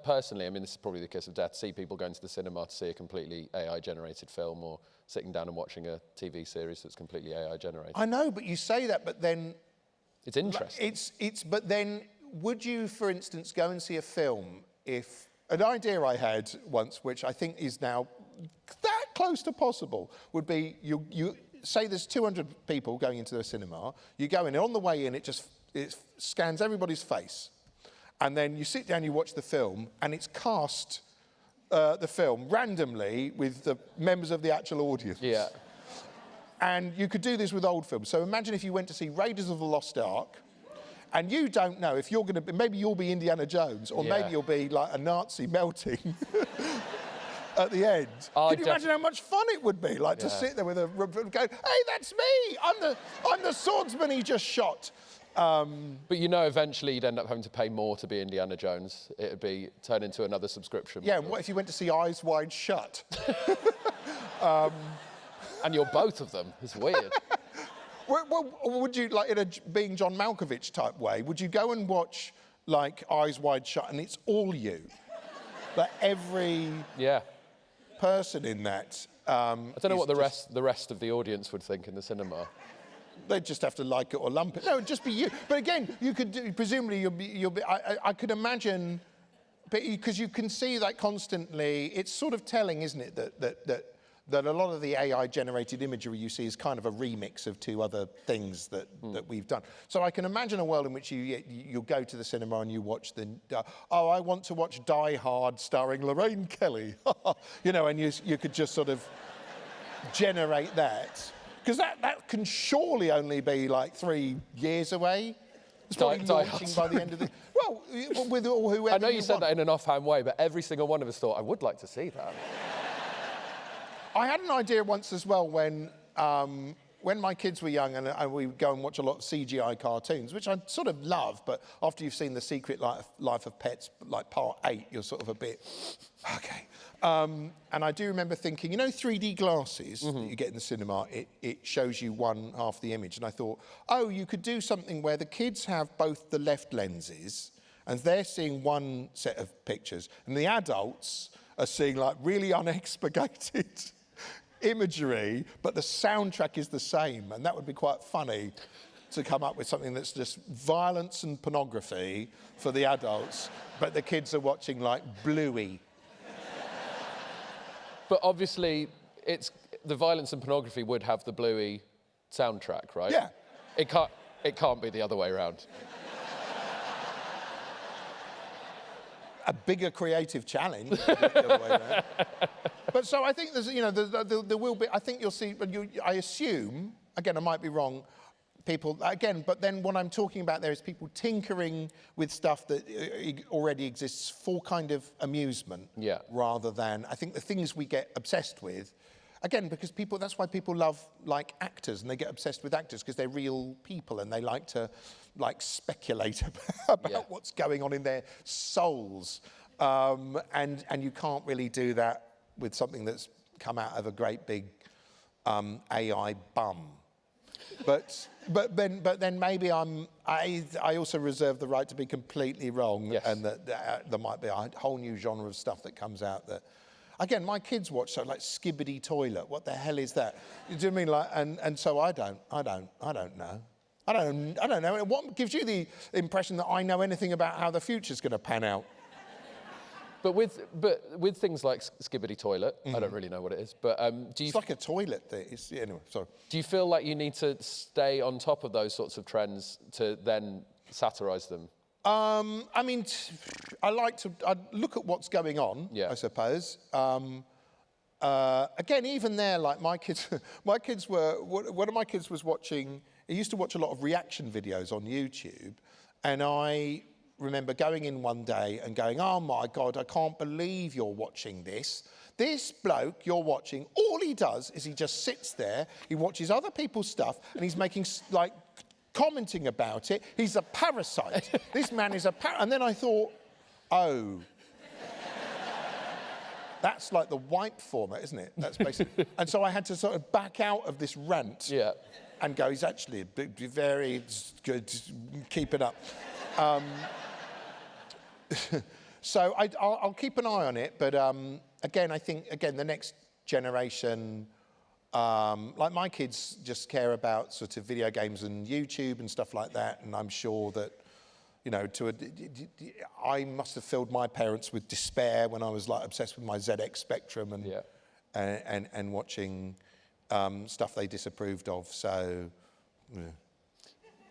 Personally, I mean, this is probably the kiss of death. See people going to the cinema to see a completely AI-generated film, or sitting down and watching a TV series that's completely AI-generated. I know, but you say that, but then it's interesting. But then, would you, for instance, go and see a film if an idea I had once, which I think is now that close to possible, would be you say there's 200 people going into the cinema, you go in, and on the way in, it scans everybody's face. And then you sit down, you watch the film, and it's cast the film randomly with the members of the actual audience. Yeah. And you could do this with old films. So imagine if you went to see Raiders of the Lost Ark, and you don't know if you're going to be, maybe you'll be Indiana Jones, or maybe you'll be like a Nazi melting at the end. Can you imagine how much fun it would be, like to sit there with a go, hey, that's me, I'm the swordsman he just shot. But you know, eventually you'd end up having to pay more to be Indiana Jones. It'd be turn into another subscription. Yeah, and what if you went to see Eyes Wide Shut? And you're both of them. It's weird. Well, would you, like in a being John Malkovich type way, would you go and watch like Eyes Wide Shut and it's all you? Like every person in that. I don't know what the rest of the audience would think in the cinema. They'd just have to like it or lump it. No, it'd just be you. But again, you could do, presumably you'll be. I could imagine, because you can see that constantly. It's sort of telling, isn't it, that a lot of the AI-generated imagery you see is kind of a remix of 2 other things that we've done. So I can imagine a world in which you'll go to the cinema and you watch I want to watch Die Hard starring Lorraine Kelly, you know, and you could just sort of generate that. Because that can surely only be like 3 years away. It's probably launching by the end of the... Well, with whoever I know you said that in an offhand way, but every single one of us thought, I would like to see that. I had an idea once as well when my kids were young and we would go and watch a lot of CGI cartoons, which I sort of love, but after you've seen The Secret Life of Pets, like part 8, you're sort of a bit, okay. And I do remember thinking, you know, 3D glasses that you get in the cinema, it shows you one half the image. And I thought, oh, you could do something where the kids have both the left lenses and they're seeing one set of pictures and the adults are seeing like really unexpurgated imagery, but the soundtrack is the same. And that would be quite funny to come up with something that's just violence and pornography for the adults, but the kids are watching like Bluey. But obviously, the violence and pornography would have the Bluey soundtrack, right? Yeah. It can't be the other way around. A bigger creative challenge. The other way around. But so I think there's, you know, there will be. I think you'll see. But I assume, again, I might be wrong. People again, but then what I'm talking about there is people tinkering with stuff that already exists for kind of amusement, rather than I think the things we get obsessed with. again, because that's why people love like actors and they get obsessed with actors because they're real people and they like to like speculate about what's going on in their souls. And you can't really do that with something that's come out of a great big AI bum. But then maybe I also reserve the right to be completely wrong, and that there might be a whole new genre of stuff that comes out that, again, my kids watch something like Skibbity Toilet. What the hell is that? Do you know what I mean? Like, and so I don't know. I don't know. What gives you the impression that I know anything about how the future's going to pan out? But with things like Skibbity Toilet, I don't really know what it is, but do you... It's like a toilet thing. Anyway, sorry. Do you feel like you need to stay on top of those sorts of trends to then satirise them? I mean, I look at what's going on, I suppose. Again, even there, like one of my kids was watching, he used to watch a lot of reaction videos on YouTube, and I remember going in one day and going, oh my God, I can't believe you're watching this. This bloke you're watching, all he does is he just sits there, he watches other people's stuff, and he's making, like, commenting about it. He's a parasite. This man is a parasite. And then I thought, oh. That's like the wipe format, isn't it? That's basically. And so I had to sort of back out of this rant and go, he's actually very good, keep it up. So I'll keep an eye on it, but again, I think, the next generation, like my kids just care about sort of video games and YouTube and stuff like that, and I'm sure that, you know, I must have filled my parents with despair when I was like obsessed with my ZX Spectrum and watching stuff they disapproved of, so... Yeah.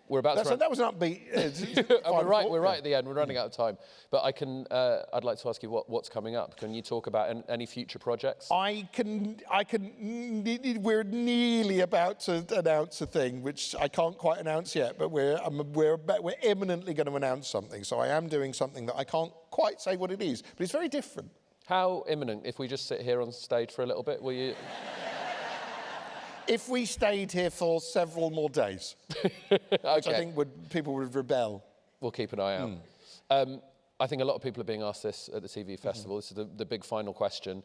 We're about to that was an upbeat. We're right at the end. We're running out of time. But I'd like to ask you what's coming up. Can you talk about any future projects? We're nearly about to announce a thing, which I can't quite announce yet. But we're imminently going to announce something. So I am doing something that I can't quite say what it is, but it's very different. How imminent? If we just sit here on stage for a little bit, will you? If we stayed here for several more days, which I think people would rebel. We'll keep an eye out. I think a lot of people are being asked this at the TV Festival. This is the big final question.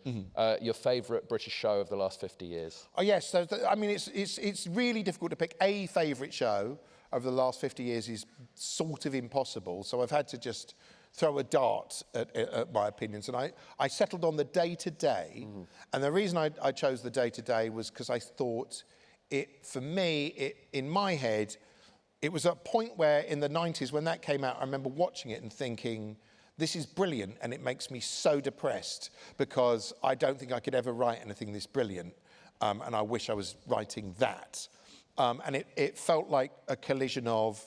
Your favourite British show of the last 50 years? Oh, yes. So, I mean, it's really difficult to pick a favourite show over the last 50 years. Is sort of impossible. So I've had to just throw a dart at my opinions. And I settled on the day-to-day. And the reason I chose the day-to-day was because I thought in my head, it was a point where in the 90s when that came out, I remember watching it and thinking, this is brilliant, and it makes me so depressed because I don't think I could ever write anything this brilliant, and I wish I was writing that. And it felt like a collision of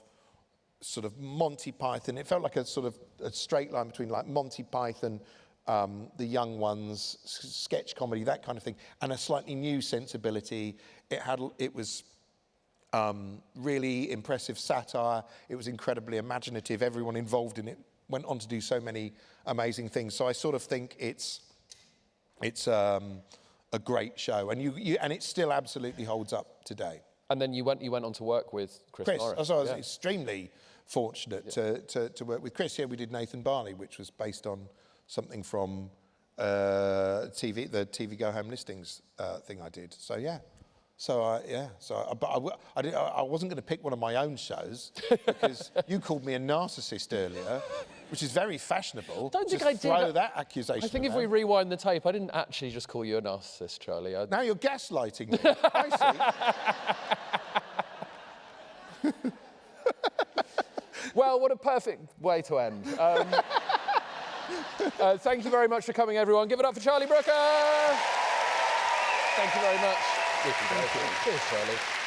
sort of Monty Python. It felt like a sort of a straight line between like Monty Python, the young ones, sketch comedy, that kind of thing, and a slightly new sensibility. It was really impressive satire. It was incredibly imaginative. Everyone involved in it went on to do so many amazing things. So I sort of think it's a great show, and and it still absolutely holds up today. And then you went on to work with Chris Morris. So I was extremely fortunate to work with Chris. Yeah, we did Nathan Barley, which was based on something from the TV Go Home Listings thing I did. So yeah. But I wasn't going to pick one of my own shows because you called me a narcissist earlier, which is very fashionable. Don't think I did. Throw that accusation. I think if we rewind the tape, I didn't actually just call you a narcissist, Charlie. Now you're gaslighting me. I see. Well, what a perfect way to end. Thank you very much for coming, everyone. Give it up for Charlie Brooker. Thank you very much. Cheers, Charlie.